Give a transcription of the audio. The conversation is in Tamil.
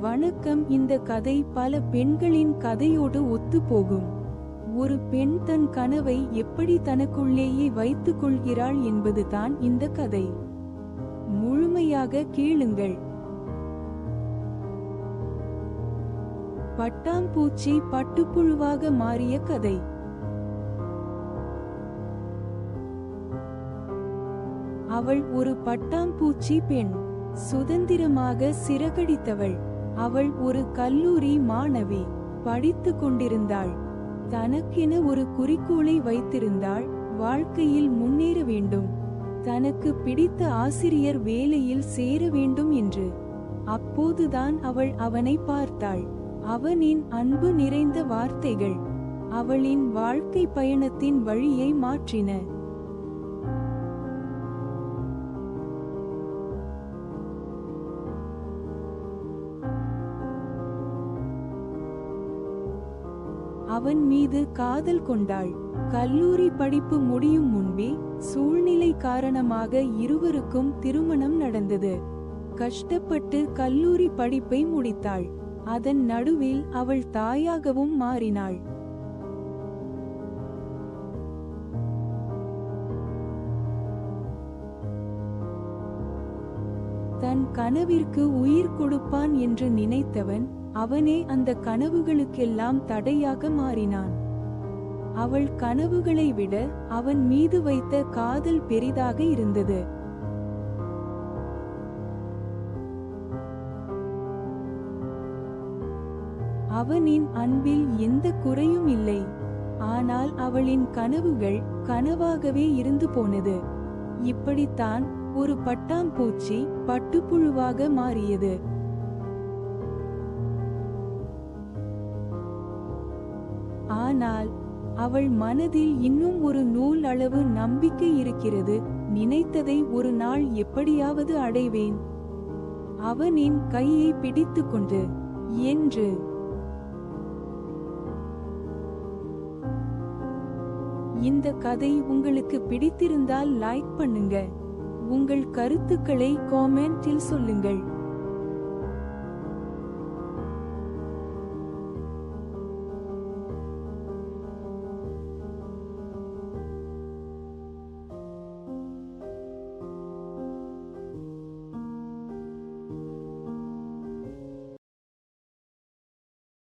வணக்கம். இந்த கதை பல பெண்களின் கதையோடு ஒத்துப்போகும். ஒரு பெண் தன் கனவை எப்படி தனக்குள்ளேயே வைத்துக் கொள்கிறாள் என்பதுதான் இந்த கதை. முழுமையாக கேளுங்கள். பட்டாம்பூச்சி பட்டுப்புழுவாக மாறிய கதை. அவள் ஒரு பட்டாம்பூச்சி பெண், சுதந்திரமாக சிறகடித்தவள். அவள் ஒரு கல்லூரி மாணவி, படித்து கொண்டிருந்தாள். தனக்கென ஒரு குறிக்கோளை வைத்திருந்தாள், வாழ்க்கையில் முன்னேற வேண்டும், தனக்கு பிடித்த ஆசிரியர் வேலையில் சேர வேண்டும் என்று. அப்போதுதான் அவள் அவனை பார்த்தாள். அவனின் அன்பு நிறைந்த வார்த்தைகள் அவளின் வாழ்க்கை பயணத்தின் வழியை மாற்றின. அவன் மீது காதல் கொண்டாள். கல்லூரி படிப்பு முடியும் முன்பே சூழ்நிலை காரணமாக இருவருக்கும் திருமணம் நடந்தது. கஷ்டப்பட்டு கல்லூரி படிப்பை முடித்தாள். அதன் நடுவில் அவள் தாயாகவும் மாறினாள். தன் கனவிற்கு உயிர் கொடுப்பான் என்று நினைத்தவன் அவனே அந்த கனவுகளுக்கெல்லாம் தடையாக மாறினான். அவள் கனவுகளை விட அவன் மீது வைத்த காதல் பெரிதாக இருந்தது. அவனின் அன்பில் எந்த குறையும் இல்லை. ஆனால் அவளின் கனவுகள் கனவாகவே இருந்து போனது. இப்படித்தான் ஒரு பட்டாம்பூச்சி பட்டுப்புழுவாக மாறியது. ஆனால் அவள் மனதில் இன்னும் ஒரு நூல் அளவு நம்பிக்கை இருக்கிறது. நினைத்ததை ஒரு நாள் எப்படியாவது அடைவேன், அவனின் கையை பிடித்துக்கொண்டு என்று. இந்த கதை உங்களுக்கு பிடித்திருந்தால் லைக் பண்ணுங்க. உங்கள் கருத்துக்களை காமெண்டில் சொல்லுங்கள்.